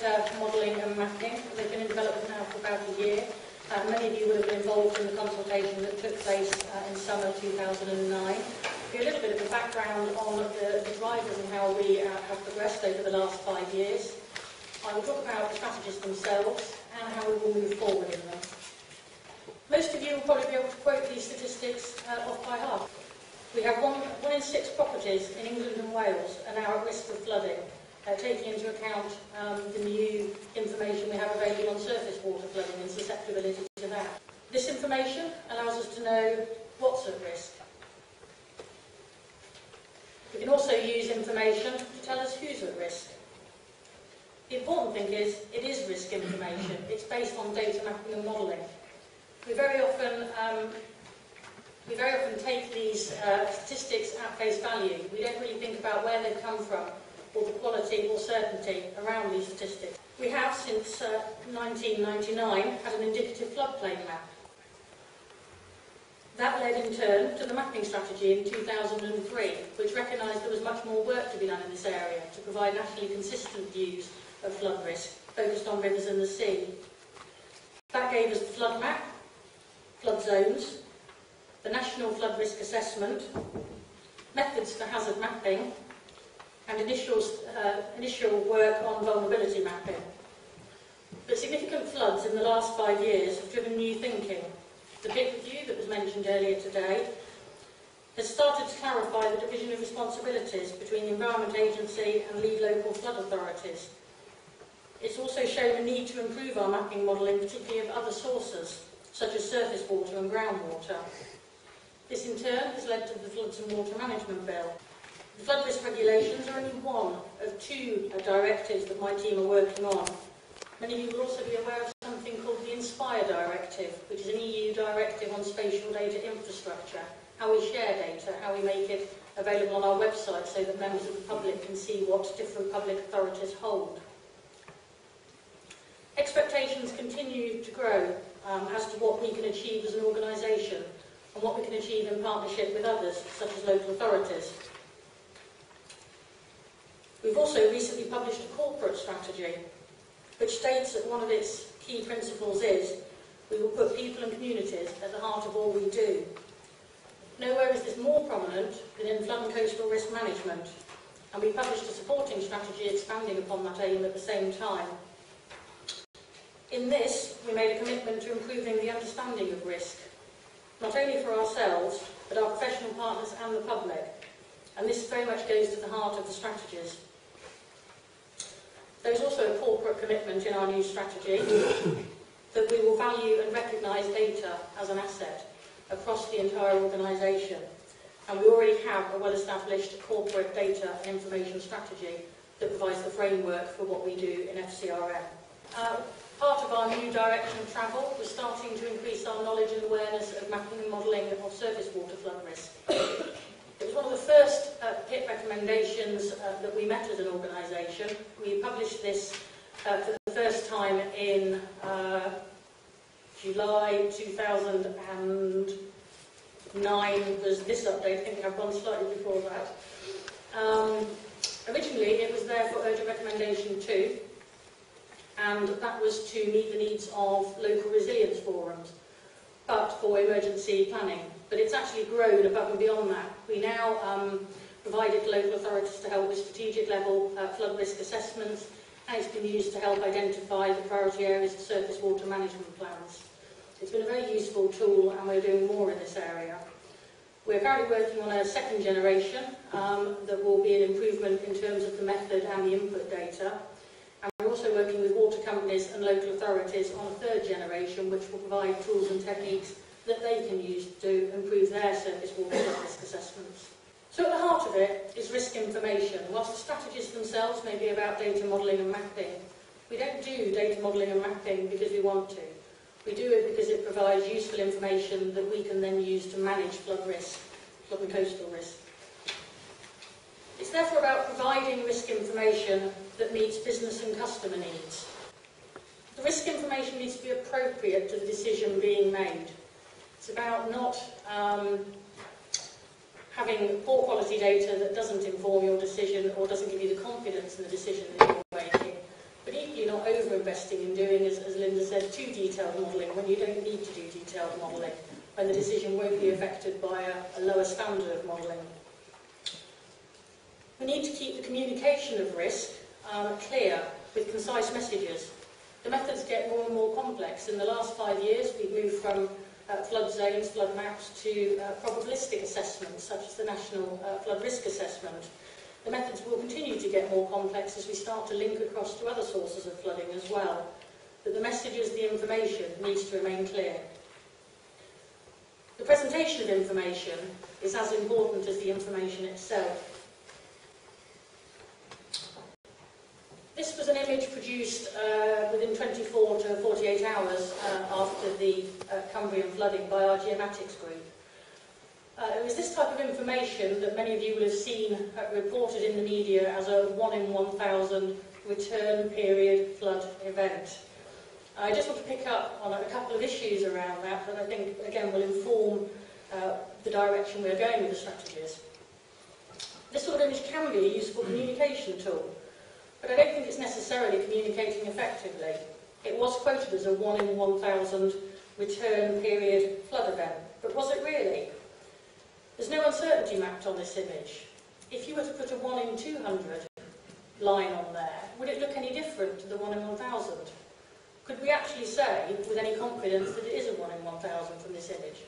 data modelling and mapping. They've been in development now for about a year. Many of you would have been involved in the consultation that took place in summer 2009. Give you a little bit of a background on the drivers and how we have progressed over the last 5 years. I will talk about the strategies themselves and how we will move forward in them. Most of you will probably be able to quote these statistics off by heart. We have one in 6 properties in England and Wales are now at risk of flooding, taking into account the new information we have available on surface water flooding and susceptibility to that. This information allows us to know what's at risk. We can also use information to tell us who's at risk. The important thing is, it is risk information. It's based on data mapping and modelling. We very often take these statistics at face value. We don't really think about where they've come from, or the quality or certainty around these statistics. We have, since 1999, had an indicative floodplain map. That led in turn to the mapping strategy in 2003, which recognised there was much more work to be done in this area to provide nationally consistent views of flood risk, focused on rivers and the sea. That gave us the flood map, flood zones, the National Flood Risk Assessment, methods for hazard mapping, and initial work on vulnerability mapping. But significant floods in the last 5 years have driven new thinking. The big review that was mentioned earlier today has started to clarify the division of responsibilities between the Environment Agency and lead local flood authorities. It's also shown a need to improve our mapping modelling, particularly of other sources, such as surface water and groundwater. This in turn has led to the Floods and Water Management Bill. The flood risk regulations are only one of 2 directives that my team are working on. Many of you will also be aware of something called the Inspire Directive, which is an EU directive on spatial data infrastructure, how we share data, how we make it available on our website so that members of the public can see what different public authorities hold. Expectations continue to grow as to what we can achieve as an organisation and what we can achieve in partnership with others, such as local authorities. We've also recently published a corporate strategy, which states that one of its key principles is we will put people and communities at the heart of all we do. Nowhere is this more prominent than in flood and coastal risk management, and we published a supporting strategy expanding upon that aim at the same time. In this, we made a commitment to improving the understanding of risk, not only for ourselves, but our professional partners and the public, and this very much goes to the heart of the strategies. There is also a corporate commitment in our new strategy that we will value and recognise data as an asset across the entire organisation, and we already have a well-established corporate data and information strategy that provides the framework for what we do in FCRM. Part of our new direction of travel was starting to increase our knowledge and awareness of mapping and modelling of surface water flood risk. It was one of the first PIT recommendations that we met as an organisation. We published this for the first time in July 2009. Was this update? I think I've gone slightly before that. Originally, it was there for urgent recommendation 2. And that was to meet the needs of local resilience forums, but for emergency planning. But it's actually grown above and beyond that. We now provide it to local authorities to help with strategic level flood risk assessments, and it's been used to help identify the priority areas of surface water management plans. It's been a very useful tool, and we're doing more in this area. We're currently working on a 2nd generation that will be an improvement in terms of the method and the input data. And we're also working with water companies and local authorities on a 3rd generation, which will provide tools and techniques that they can use to improve their surface water risk assessments. So at the heart of it is risk information. Whilst the strategies themselves may be about data modelling and mapping, we don't do data modelling and mapping because we want to. We do it because it provides useful information that we can then use to manage flood risk, flood and coastal risk. It's therefore about providing risk information that meets business and customer needs. The risk information needs to be appropriate to the decision being made. It's about not having poor quality data that doesn't inform your decision or doesn't give you the confidence in the decision that you're making, but equally not over-investing in doing, as Linda said, too detailed modelling when you don't need to do detailed modelling, when the decision won't be affected by a lower standard of modelling. We need to keep the communication of risk clear with concise messages. The methods get more and more complex. In the last 5 years, we've moved from flood zones, flood maps, to probabilistic assessments, such as the National Flood Risk Assessment. The methods will continue to get more complex as we start to link across to other sources of flooding as well. But the messages, the information, needs to remain clear. The presentation of information is as important as the information itself. This was an image produced within 24 to 48 hours after the Cumbrian flooding by our geomatics group. It was this type of information that many of you will have seen reported in the media as a 1 in 1,000 return period flood event. I just want to pick up on a couple of issues around that I think, again, will inform the direction we're going with the strategies. This sort of image can be a useful communication tool, but I don't think it's necessarily communicating effectively. It was quoted as a 1 in 1,000 return period flood event, but was it really? There's no uncertainty mapped on this image. If you were to put a 1 in 200 line on there, would it look any different to the 1 in 1,000? Could we actually say, with any confidence, that it is a 1 in 1,000 from this image?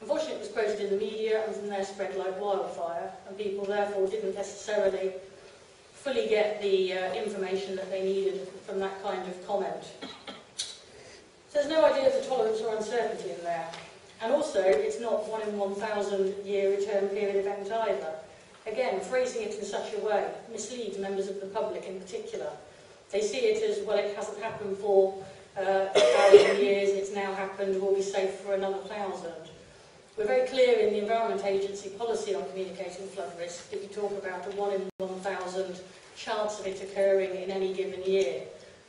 Unfortunately, it was quoted in the media and from there spread like wildfire, and people therefore didn't necessarily fully get the information that they needed from that kind of comment. So there's no idea of tolerance or uncertainty in there. And also, it's not 1 in 1,000 year return period event either. Again, phrasing it in such a way misleads members of the public in particular. They see it as, well, it hasn't happened for 1,000 years, it's now happened, we'll be safe for another 1,000. We're very clear in the Environment Agency policy on communicating flood risk that you talk about a 1 in 1,000 chance of it occurring in any given year.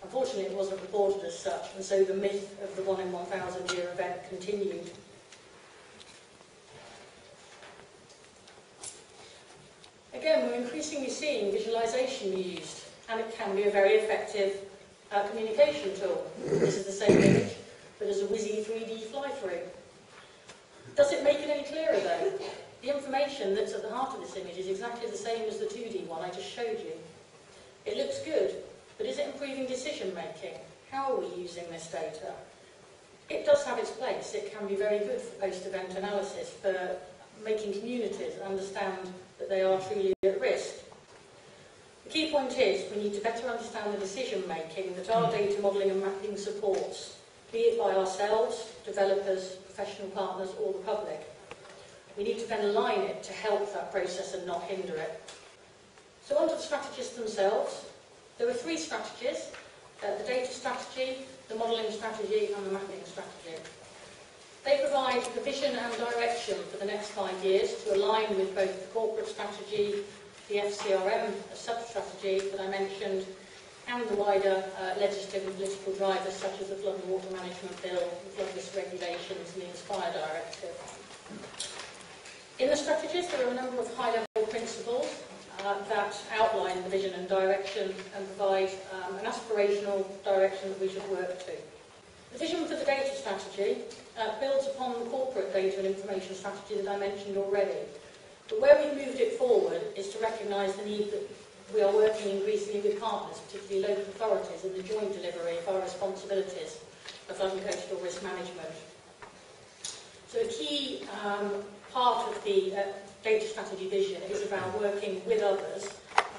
Unfortunately, it wasn't reported as such, and so the myth of the 1 in 1,000 year event continued. Again, we're increasingly seeing visualisation used, and it can be a very effective communication tool. This is the same image, but as a whizzy 3D fly-through. Does it make it any clearer, though? The information that's at the heart of this image is exactly the same as the 2D one I just showed you. It looks good, but is it improving decision-making? How are we using this data? It does have its place. It can be very good for post-event analysis, for making communities understand that they are truly at risk. The key point is we need to better understand the decision-making that our data modelling and mapping supports, be it by ourselves, developers, professional partners, or the public. We need to then align it to help that process and not hinder it. So on to the strategies themselves. There are 3 strategies, the data strategy, the modelling strategy, and the mapping strategy. They provide the vision and direction for the next 5 years to align with both the corporate strategy, the FCRM sub-strategy that I mentioned, and the wider legislative and political drivers such as the Flood and Water Management Bill, the Flood Risk Regulations and the Inspire Directive. In the strategies there are a number of high-level principles that outline the vision and direction and provide an aspirational direction that we should work to. The vision for the data strategy builds upon the corporate data and information strategy that I mentioned already. But where we've moved it forward is to recognise the need that we are working increasingly with partners, particularly local authorities, in the joint delivery of our responsibilities of flood and coastal risk management. So a key part of the data strategy vision is about working with others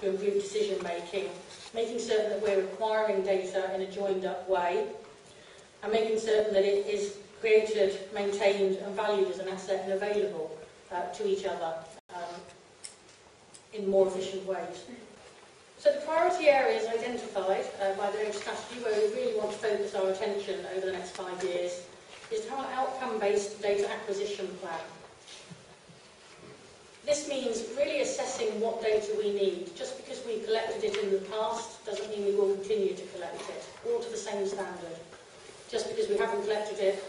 to improve decision making, making certain that we're acquiring data in a joined up way, and making certain that it is created, maintained and valued as an asset and available to each other in more efficient ways. So the priority areas identified by the data strategy, where we really want to focus our attention over the next 5 years, is to have an outcome-based data acquisition plan. This means really assessing what data we need. Just because we collected it in the past doesn't mean we will continue to collect it, all to the same standard. Just because we haven't collected it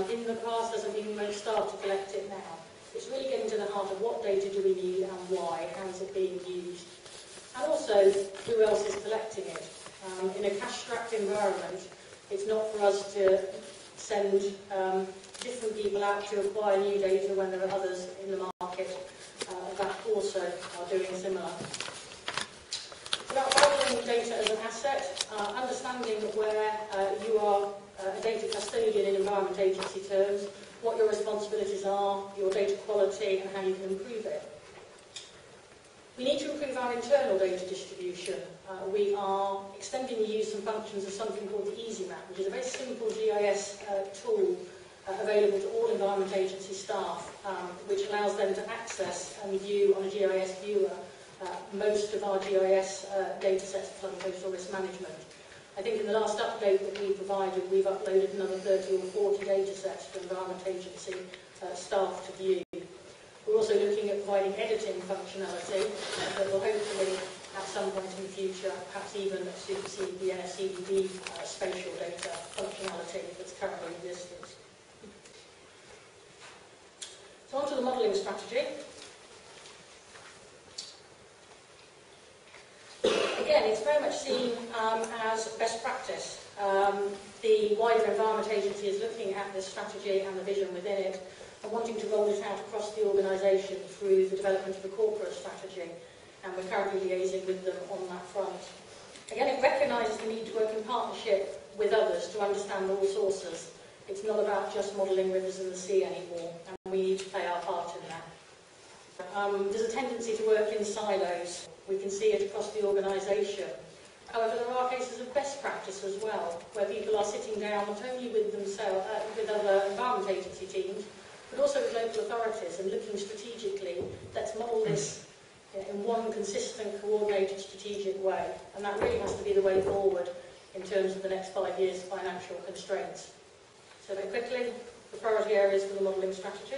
in the past doesn't mean we won't start to collect it now. It's really getting to the heart of what data do we need and why, how is it being used, and also who else is collecting it. In a cash-strapped environment, it's not for us to send different people out to acquire new data when there are others in the market that also are doing similar. About valuing data as an asset, understanding where you are a data custodian in Environment Agency terms, what your responsibilities are, your data quality, and how you can improve it. We need to improve our internal data distribution. We are extending the use and functions of something called the EasyMap, which is a very simple GIS tool available to all Environment Agency staff, which allows them to access and view on a GIS viewer most of our GIS data sets for flood and coastal risk management. I think in the last update that we provided, we've uploaded another 30 or 40 data sets for Environment Agency staff to view. We're also looking at providing editing functionality that will hopefully, at some point in the future, perhaps even supersede the NSCDB spatial data functionality that's currently in existence. So on to the modelling strategy. Again, it's very much seen as best practice. The wider Environment Agency is looking at this strategy and the vision within it and wanting to roll it out across the organisation through the development of a corporate strategy, and we're currently liaising with them on that front. Again, it recognises the need to work in partnership with others to understand all sources. It's not about just modelling rivers and the sea anymore, and we need to play our part in that. There's a tendency to work in silos. We can see it across the organisation. However, there are cases of best practice as well, where people are sitting down not only with themselves, with other Environment Agency teams, but also with local authorities and looking strategically, let's model this in one consistent, coordinated, strategic way. And that really has to be the way forward in terms of the next 5 years' financial constraints. So very quickly, the priority areas for the modelling strategy.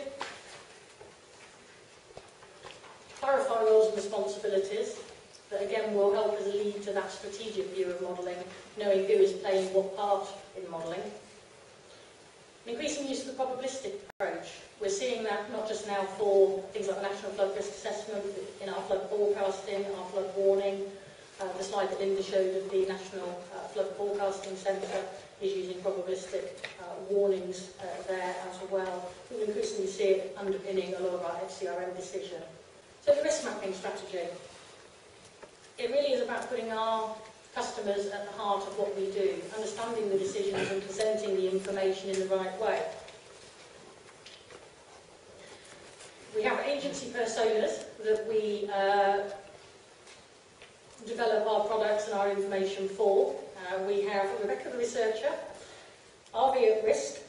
Clarify roles and responsibilities that again will help us lead to that strategic view of modelling, knowing who is playing what part in modelling. Increasing use of the probabilistic approach. We're seeing that not just now for things like the National Flood Risk Assessment, in our flood forecasting, our flood warning. The slide that Linda showed of the National Flood Forecasting Centre is using probabilistic warnings there as well. We increasingly see it underpinning a lot of our FCRM decision. So the risk mapping strategy. It really is about putting our customers at the heart of what we do, understanding the decisions and presenting the information in the right way. We have agency personas that we develop our products and our information for. We have Rebecca the researcher, RV at risk,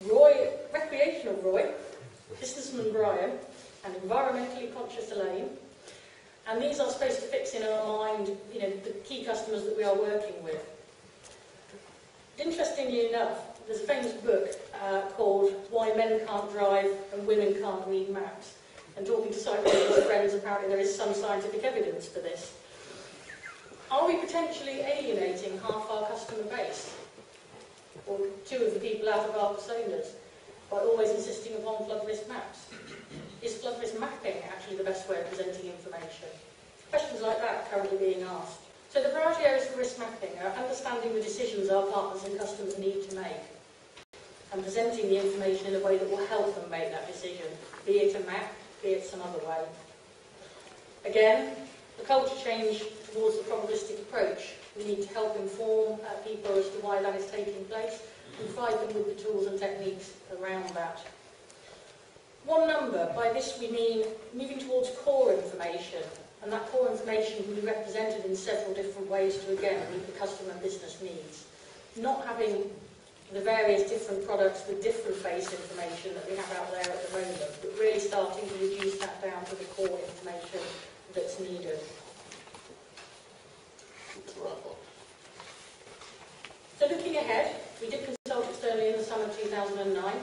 Roy, recreational Roy, businessman Brian, and environmentally conscious Elaine. And these are supposed to fix in our mind, the key customers that we are working with. Interestingly enough, there's a famous book called Why Men Can't Drive and Women Can't Read Maps. And talking to psychologists friends, apparently there is some scientific evidence for this. Are we potentially alienating half our customer base? Or 2 of the people out of our personas by always insisting upon flood risk maps? Is flood risk mapping actually the best way of presenting information? Questions like that are currently being asked. So the priority areas for risk mapping are understanding the decisions our partners and customers need to make and presenting the information in a way that will help them make that decision, be it a map, be it some other way. Again, the culture change towards the probabilistic approach. We need to help inform people as to why that is taking place and provide them with the tools and techniques around that. One number, by this we mean moving towards core information, and that core information can be represented in several different ways to again meet the customer and business needs. Not having the various different products with different base information that we have out there at the moment, but really starting to reduce that down to the core information that's needed. So looking ahead, we did consult externally in the summer of 2009.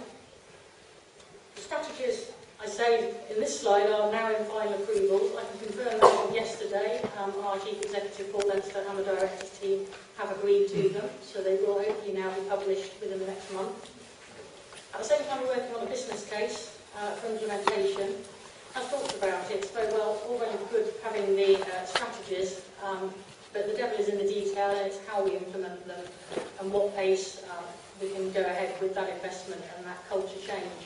The strategies, I say in this slide, are now in final approval. I can confirm that from yesterday. Our Chief Executive, Paul Leinster, and the Directors team have agreed to them, so they will hopefully now be published within the next month. At the same time, we're working on a business case for implementation. As talked about, it's very well, all very good having the strategies, But the devil is in the detail, and it's how we implement them and what pace we can go ahead with that investment and that culture change.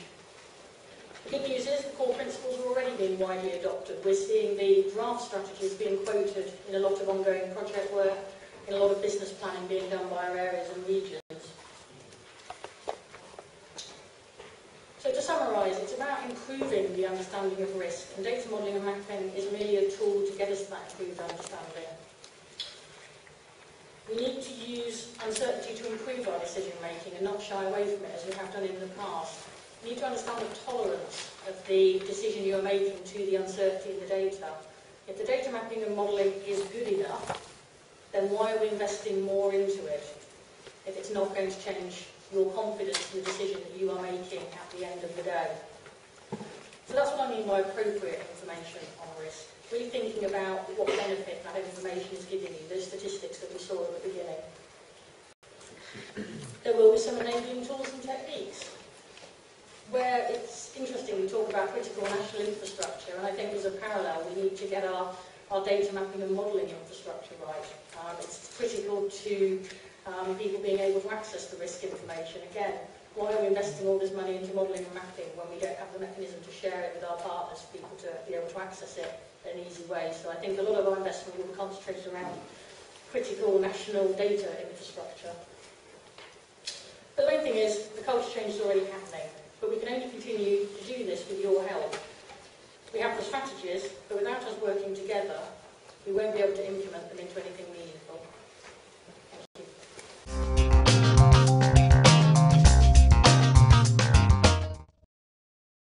The good news is the core principles are already being widely adopted. We're seeing the draft strategies being quoted in a lot of ongoing project work, in a lot of business planning being done by our areas and regions. So to summarise, it's about improving the understanding of risk, and data modelling and mapping is merely a tool to get us to that improved understanding. We need to use uncertainty to improve our decision making and not shy away from it as we have done in the past. You need to understand the tolerance of the decision you are making to the uncertainty in the data. If the data mapping and modelling is good enough, then why are we investing more into it if it's not going to change your confidence in the decision that you are making at the end of the day? So that's what I mean by appropriate information on risk. Really thinking about what benefit that information is giving you, those statistics that we saw at the beginning. There will be some enabling tools and techniques where it's interesting we talk about critical national infrastructure, and I think there's a parallel. We need to get our data mapping and modelling infrastructure right. It's critical to people being able to access the risk information. Again, why are we investing all this money into modelling and mapping when we don't have the mechanism to share it with our partners, for people to be able to access it in an easy way? So I think a lot of our investment will be concentrated around critical national data infrastructure. But the main thing is, the culture change is already happening, but we can only continue to do this with your help. We have the strategies, but without us working together, we won't be able to implement them into anything meaningful.